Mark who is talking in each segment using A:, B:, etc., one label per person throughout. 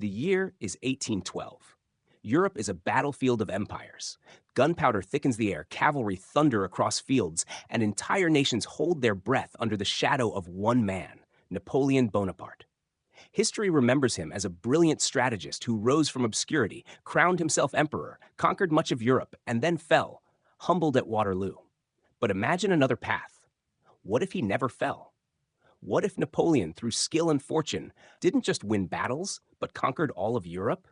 A: The year is 1812. Europe is a battlefield of empires. Gunpowder thickens the air, cavalry thunder across fields, and entire nations hold their breath under the shadow of one man, Napoleon Bonaparte. History remembers him as a brilliant strategist who rose from obscurity, crowned himself emperor, conquered much of Europe, and then fell, humbled at Waterloo. But imagine another path. What if he never fell? What if Napoleon, through skill and fortune, didn't just win battles, but conquered all of Europe?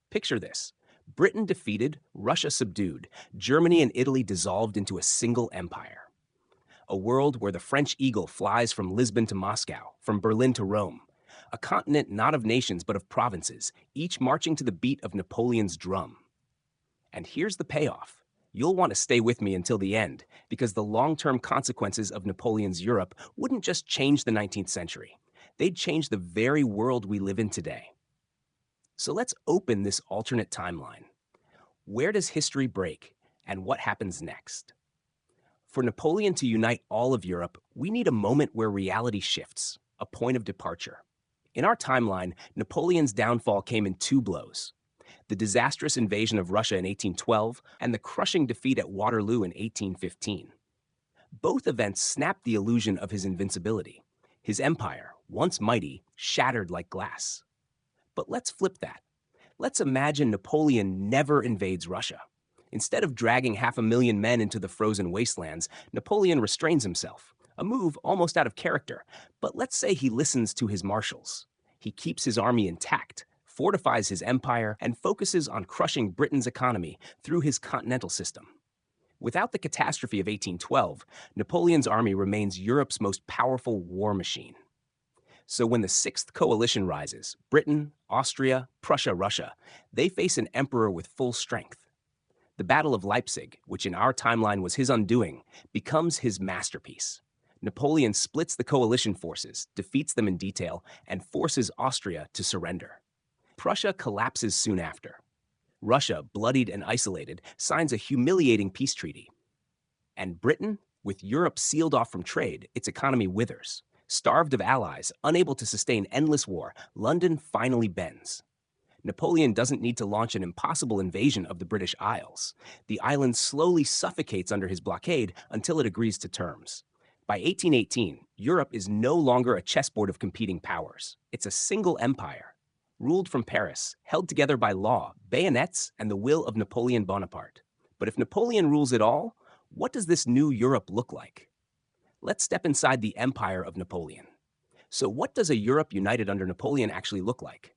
A: Picture this. Britain defeated, Russia subdued, Germany and Italy dissolved into a single empire. A world where the French eagle flies from Lisbon to Moscow, from Berlin to Rome. A continent not of nations but of provinces, each marching to the beat of Napoleon's drum. And here's the payoff. You'll want to stay with me until the end, because the long-term consequences of Napoleon's Europe wouldn't just change the 19th century. They'd change the very world we live in today. So let's open this alternate timeline. Where does history break, and what happens next? For Napoleon to unite all of Europe, we need a moment where reality shifts, a point of departure. In our timeline, Napoleon's downfall came in two blows: the disastrous invasion of Russia in 1812 and the crushing defeat at Waterloo in 1815. Both events snapped the illusion of his invincibility. His empire, once mighty, shattered like glass. But let's flip that. Let's imagine Napoleon never invades Russia. Instead of dragging 500,000 men into the frozen wastelands, Napoleon restrains himself, a move almost out of character. But let's say he listens to his marshals. He keeps his army intact, fortifies his empire, and focuses on crushing Britain's economy through his continental system. Without the catastrophe of 1812, Napoleon's army remains Europe's most powerful war machine. So when the Sixth Coalition rises, Britain, Austria, Prussia, Russia, they face an emperor with full strength. The Battle of Leipzig, which in our timeline was his undoing, becomes his masterpiece. Napoleon splits the coalition forces, defeats them in detail, and forces Austria to surrender. Prussia collapses soon after. Russia, bloodied and isolated, signs a humiliating peace treaty. And Britain, with Europe sealed off from trade, its economy withers. Starved of allies, unable to sustain endless war, London finally bends. Napoleon doesn't need to launch an impossible invasion of the British Isles. The island slowly suffocates under his blockade until it agrees to terms. By 1818, Europe is no longer a chessboard of competing powers. It's a single empire, ruled from Paris, held together by law, bayonets, and the will of Napoleon Bonaparte. But if Napoleon rules it all, what does this new Europe look like? Let's step inside the empire of Napoleon. So what does a Europe united under Napoleon actually look like?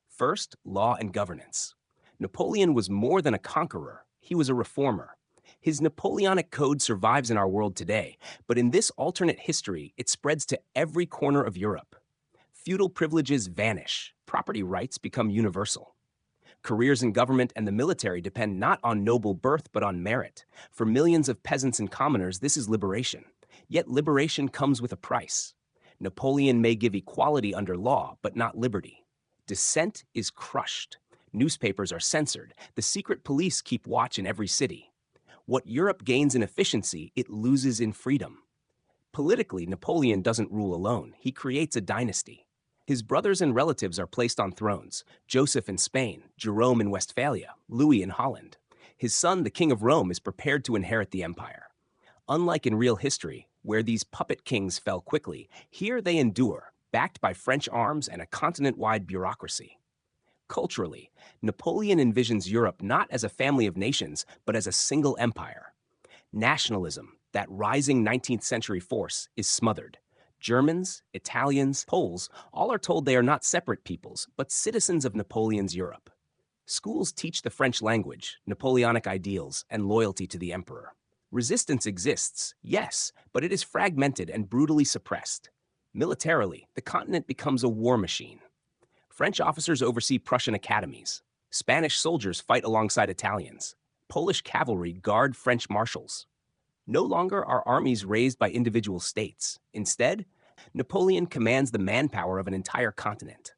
A: First, law and governance. Napoleon was more than a conqueror. He was a reformer. His Napoleonic code survives in our world today, but in this alternate history, it spreads to every corner of Europe. Feudal privileges vanish. Property rights become universal. Careers in government and the military depend not on noble birth, but on merit. For millions of peasants and commoners, this is liberation. Yet liberation comes with a price. Napoleon may give equality under law, but not liberty. Dissent is crushed. Newspapers are censored. The secret police keep watch in every city. What Europe gains in efficiency, it loses in freedom. Politically, Napoleon doesn't rule alone. He creates a dynasty. His brothers and relatives are placed on thrones: Joseph in Spain, Jerome in Westphalia, Louis in Holland. His son, the King of Rome, is prepared to inherit the empire. Unlike in real history, where these puppet kings fell quickly, here they endure, backed by French arms and a continent-wide bureaucracy. Culturally, Napoleon envisions Europe not as a family of nations, but as a single empire. Nationalism, that rising 19th century force, is smothered. Germans, Italians, Poles, all are told they are not separate peoples, but citizens of Napoleon's Europe. Schools teach the French language, Napoleonic ideals, and loyalty to the emperor. Resistance exists, yes, but it is fragmented and brutally suppressed. Militarily, the continent becomes a war machine. French officers oversee Prussian academies. Spanish soldiers fight alongside Italians. Polish cavalry guard French marshals. No longer are armies raised by individual states. Instead, Napoleon commands the manpower of an entire continent.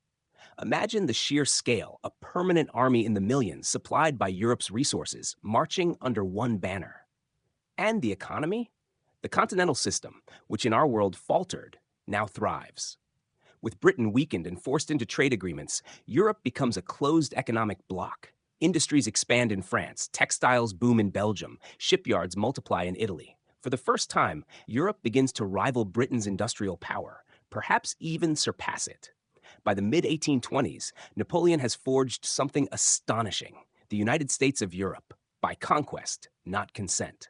A: Imagine the sheer scale, a permanent army in the millions supplied by Europe's resources, marching under one banner. And the economy? The continental system, which in our world faltered, now thrives. With Britain weakened and forced into trade agreements, Europe becomes a closed economic bloc. Industries expand in France, textiles boom in Belgium, shipyards multiply in Italy. For the first time, Europe begins to rival Britain's industrial power, perhaps even surpass it. By the mid-1820s, Napoleon has forged something astonishing: the United States of Europe, by conquest, not consent.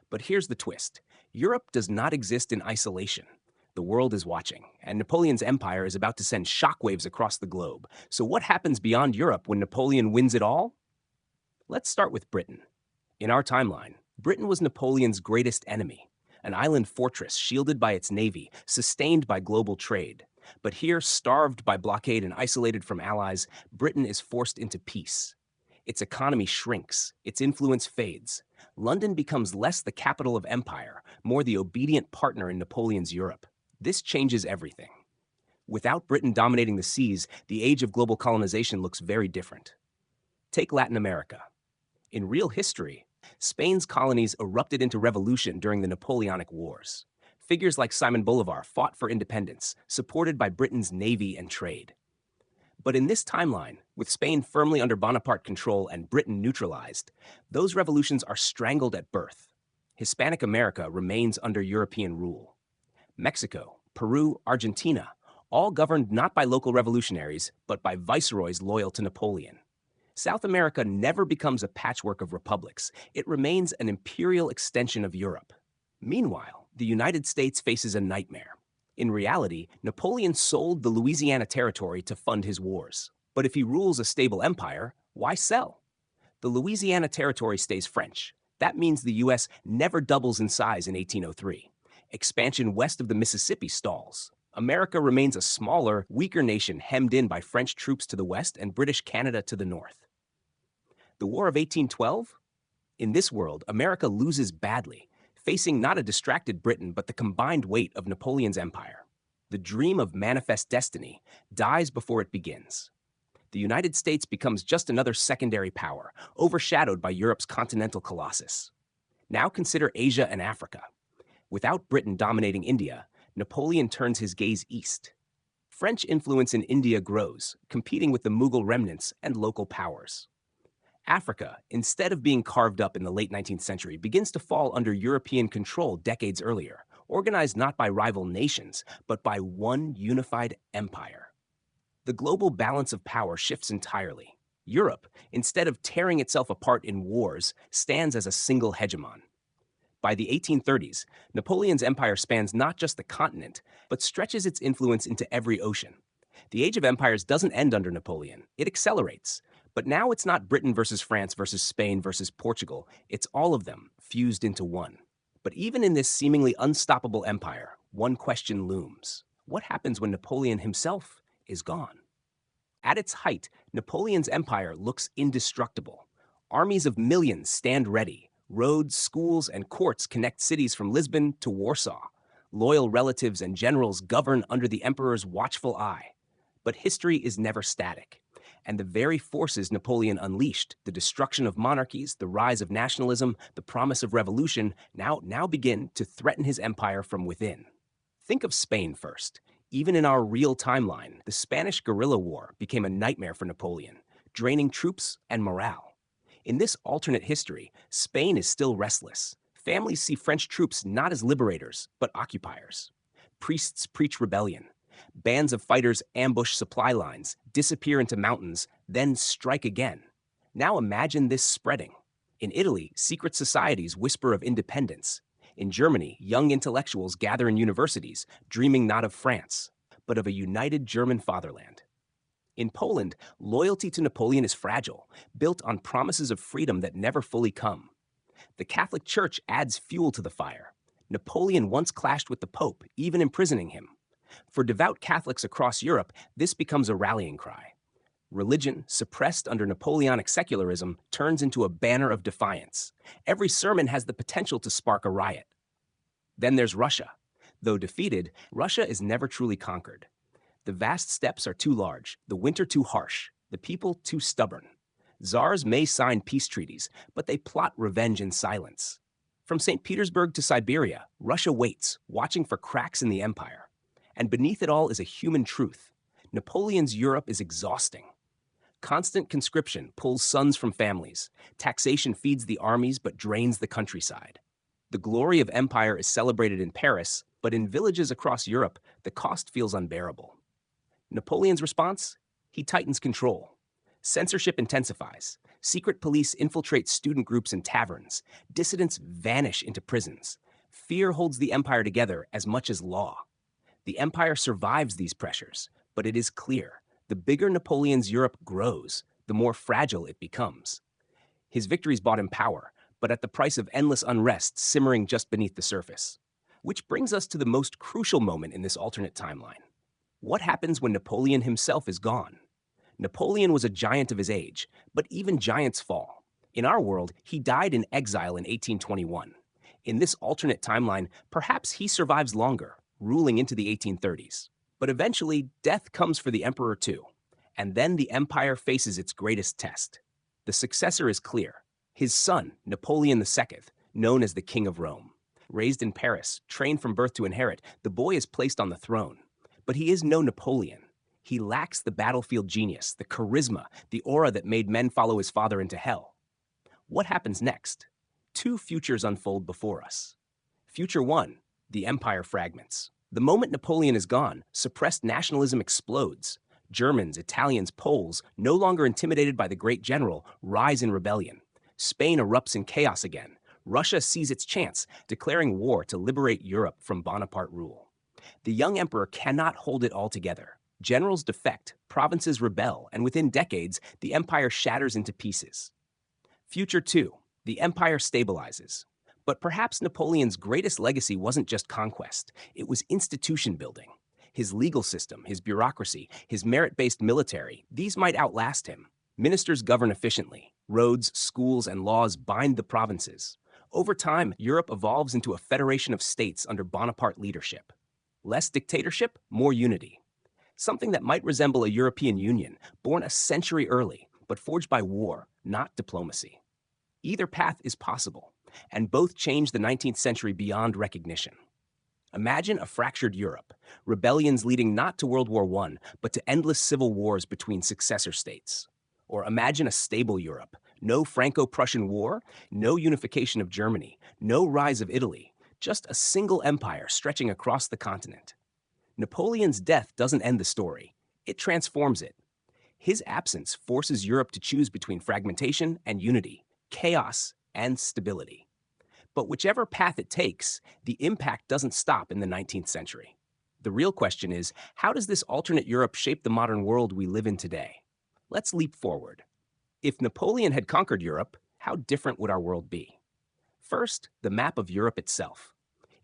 A: But here's the twist: Europe does not exist in isolation. The world is watching, and Napoleon's empire is about to send shockwaves across the globe. So what happens beyond Europe when Napoleon wins it all? Let's start with Britain. In our timeline, Britain was Napoleon's greatest enemy, an island fortress shielded by its navy, sustained by global trade. But here, starved by blockade and isolated from allies, Britain is forced into peace. Its economy shrinks, its influence fades. London becomes less the capital of empire, more the obedient partner in Napoleon's Europe. This changes everything. Without Britain dominating the seas, the age of global colonization looks very different. Take Latin America. In real history, Spain's colonies erupted into revolution during the Napoleonic Wars. Figures like Simon Bolivar fought for independence, supported by Britain's navy and trade. But in this timeline, with Spain firmly under Bonaparte control and Britain neutralized, those revolutions are strangled at birth. Hispanic America remains under European rule. Mexico, Peru, Argentina, all governed not by local revolutionaries, but by viceroys loyal to Napoleon. South America never becomes a patchwork of republics. It remains an imperial extension of Europe. Meanwhile, the United States faces a nightmare. In reality, Napoleon sold the Louisiana Territory to fund his wars. But if he rules a stable empire, why sell? The Louisiana Territory stays French. That means the U.S. never doubles in size in 1803. Expansion west of the Mississippi stalls. America remains a smaller, weaker nation hemmed in by French troops to the west and British Canada to the north. The War of 1812? In this world, America loses badly, facing not a distracted Britain but the combined weight of Napoleon's empire. The dream of manifest destiny dies before it begins. The United States becomes just another secondary power, overshadowed by Europe's continental colossus. Now consider Asia and Africa. Without Britain dominating India, Napoleon turns his gaze east. French influence in India grows, competing with the Mughal remnants and local powers. Africa, instead of being carved up in the late 19th century, begins to fall under European control decades earlier, organized not by rival nations, but by one unified empire. The global balance of power shifts entirely. Europe, instead of tearing itself apart in wars, stands as a single hegemon. By the 1830s, Napoleon's empire spans not just the continent, but stretches its influence into every ocean. The age of empires doesn't end under Napoleon, it accelerates. But now it's not Britain versus France versus Spain versus Portugal, it's all of them fused into one. But even in this seemingly unstoppable empire, one question looms: what happens when Napoleon himself is gone? At its height, Napoleon's empire looks indestructible. Armies of millions stand ready. Roads, schools, and courts connect cities from Lisbon to Warsaw. Loyal relatives and generals govern under the emperor's watchful eye. But history is never static. And the very forces Napoleon unleashed, the destruction of monarchies, the rise of nationalism, the promise of revolution, now begin to threaten his empire from within. Think of Spain first. Even in our real timeline, the Spanish guerrilla war became a nightmare for Napoleon, draining troops and morale. In this alternate history, Spain is still restless. Families see French troops not as liberators, but occupiers. Priests preach rebellion. Bands of fighters ambush supply lines, disappear into mountains, then strike again. Now imagine this spreading. In Italy, secret societies whisper of independence. In Germany, young intellectuals gather in universities, dreaming not of France, but of a united German fatherland. In Poland, loyalty to Napoleon is fragile, built on promises of freedom that never fully come. The Catholic Church adds fuel to the fire. Napoleon once clashed with the Pope, even imprisoning him. For devout Catholics across Europe, this becomes a rallying cry. Religion, suppressed under Napoleonic secularism, turns into a banner of defiance. Every sermon has the potential to spark a riot. Then there's Russia. Though defeated, Russia is never truly conquered. The vast steppes are too large, the winter too harsh, the people too stubborn. Tsars may sign peace treaties, but they plot revenge in silence. From St. Petersburg to Siberia, Russia waits, watching for cracks in the empire. And beneath it all is a human truth. Napoleon's Europe is exhausting. Constant conscription pulls sons from families. Taxation feeds the armies but drains the countryside. The glory of empire is celebrated in Paris, but in villages across Europe, the cost feels unbearable. Napoleon's response? He tightens control. Censorship intensifies. Secret police infiltrate student groups and taverns. Dissidents vanish into prisons. Fear holds the empire together as much as law. The empire survives these pressures, but it is clear, the bigger Napoleon's Europe grows, the more fragile it becomes. His victories bought him power, but at the price of endless unrest simmering just beneath the surface. Which brings us to the most crucial moment in this alternate timeline. What happens when Napoleon himself is gone? Napoleon was a giant of his age, but even giants fall. In our world, he died in exile in 1821. In this alternate timeline, perhaps he survives longer, ruling into the 1830s. But eventually, death comes for the emperor too. And then the empire faces its greatest test. The successor is clear. His son, Napoleon II, known as the King of Rome. Raised in Paris, trained from birth to inherit, the boy is placed on the throne. But he is no Napoleon. He lacks the battlefield genius, the charisma, the aura that made men follow his father into hell. What happens next? Two futures unfold before us. Future 1, the empire fragments. The moment Napoleon is gone, suppressed nationalism explodes. Germans, Italians, Poles, no longer intimidated by the great general, rise in rebellion. Spain erupts in chaos again. Russia sees its chance, declaring war to liberate Europe from Bonaparte rule. The young emperor cannot hold it all together. Generals defect, provinces rebel, and within decades, the empire shatters into pieces. Future 2, the empire stabilizes. But perhaps Napoleon's greatest legacy wasn't just conquest, it was institution building. His legal system, his bureaucracy, his merit-based military, these might outlast him. Ministers govern efficiently. Roads, schools, and laws bind the provinces. Over time, Europe evolves into a federation of states under Bonaparte leadership. Less dictatorship, more unity. Something that might resemble a European Union, born a century early, but forged by war, not diplomacy. Either path is possible, and both change the 19th century beyond recognition. Imagine a fractured Europe, rebellions leading not to World War I, but to endless civil wars between successor states. Or imagine a stable Europe, no Franco-Prussian War, no unification of Germany, no rise of Italy, just a single empire stretching across the continent. Napoleon's death doesn't end the story, it transforms it. His absence forces Europe to choose between fragmentation and unity, chaos and stability. But whichever path it takes, the impact doesn't stop in the 19th century. The real question is, how does this alternate Europe shape the modern world we live in today? Let's leap forward. If Napoleon had conquered Europe, how different would our world be? First, the map of Europe itself.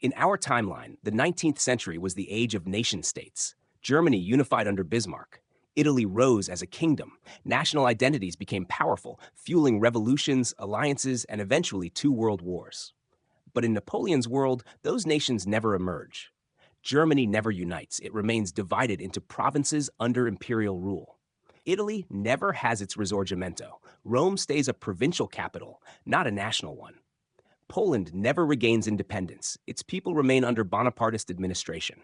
A: In our timeline, the 19th century was the age of nation-states. Germany unified under Bismarck. Italy rose as a kingdom. National identities became powerful, fueling revolutions, alliances, and eventually 2 world wars. But in Napoleon's world, those nations never emerge. Germany never unites. It remains divided into provinces under imperial rule. Italy never has its risorgimento. Rome stays a provincial capital, not a national one. Poland never regains independence. Its people remain under Bonapartist administration.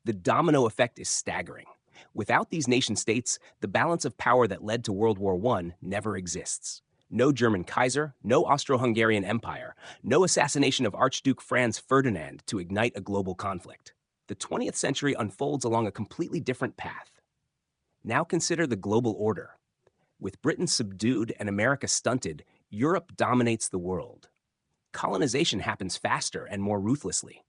A: The domino effect is staggering. Without these nation-states, the balance of power that led to World War I never exists. No German Kaiser, no Austro-Hungarian Empire, no assassination of Archduke Franz Ferdinand to ignite a global conflict. The 20th century unfolds along a completely different path. Now consider the global order. With Britain subdued and America stunted, Europe dominates the world. Colonization happens faster and more ruthlessly.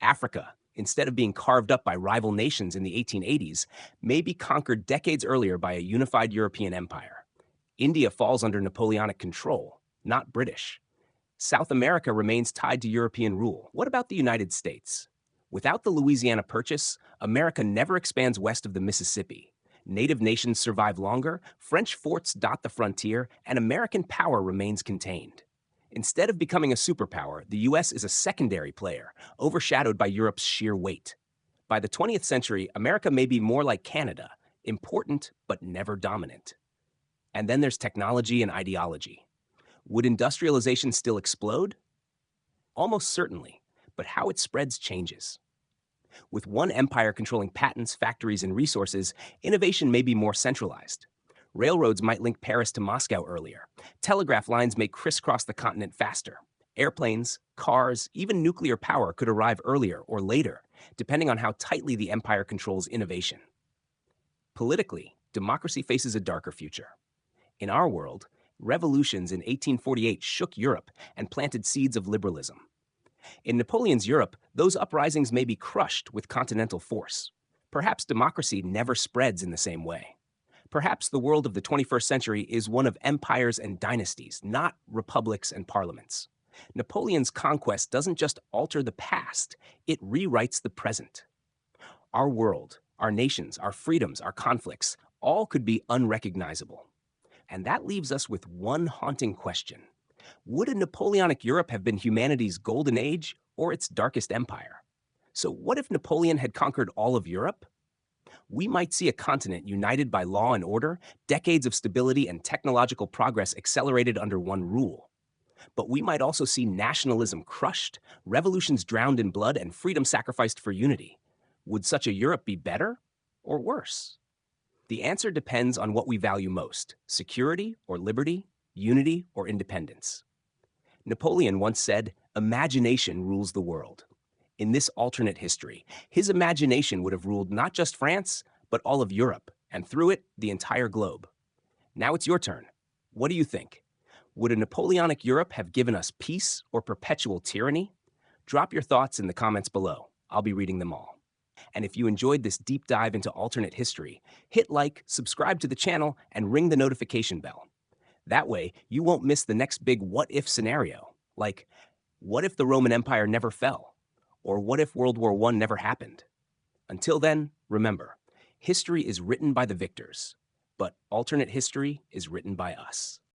A: Africa, instead of being carved up by rival nations in the 1880s, may be conquered decades earlier by a unified European empire. India falls under Napoleonic control, not British. South America remains tied to European rule. What about the United States? Without the Louisiana Purchase, America never expands west of the Mississippi. Native nations survive longer, French forts dot the frontier, and American power remains contained. Instead of becoming a superpower, the US is a secondary player, overshadowed by Europe's sheer weight. By the 20th century, America may be more like Canada, important but never dominant. And then there's technology and ideology. Would industrialization still explode? Almost certainly, but how it spreads changes. With one empire controlling patents, factories, and resources, innovation may be more centralized. Railroads might link Paris to Moscow earlier. Telegraph lines may crisscross the continent faster. Airplanes, cars, even nuclear power could arrive earlier or later, depending on how tightly the empire controls innovation. Politically, democracy faces a darker future. In our world, revolutions in 1848 shook Europe and planted seeds of liberalism. In Napoleon's Europe, those uprisings may be crushed with continental force. Perhaps democracy never spreads in the same way. Perhaps the world of the 21st century is one of empires and dynasties, not republics and parliaments. Napoleon's conquest doesn't just alter the past, it rewrites the present. Our world, our nations, our freedoms, our conflicts, all could be unrecognizable. And that leaves us with one haunting question. Would a Napoleonic Europe have been humanity's golden age or its darkest empire? So what if Napoleon had conquered all of Europe? We might see a continent united by law and order, decades of stability and technological progress accelerated under one rule. But we might also see nationalism crushed, revolutions drowned in blood, and freedom sacrificed for unity. Would such a Europe be better or worse? The answer depends on what we value most: security or liberty, unity or independence. Napoleon once said, "Imagination rules the world." In this alternate history, his imagination would have ruled not just France, but all of Europe, and through it, the entire globe. Now it's your turn. What do you think? Would a Napoleonic Europe have given us peace or perpetual tyranny? Drop your thoughts in the comments below. I'll be reading them all. And if you enjoyed this deep dive into alternate history, hit like, subscribe to the channel, and ring the notification bell. That way, you won't miss the next big what-if scenario, like, what if the Roman Empire never fell? Or what if World War I never happened? Until then, remember, history is written by the victors, but alternate history is written by us.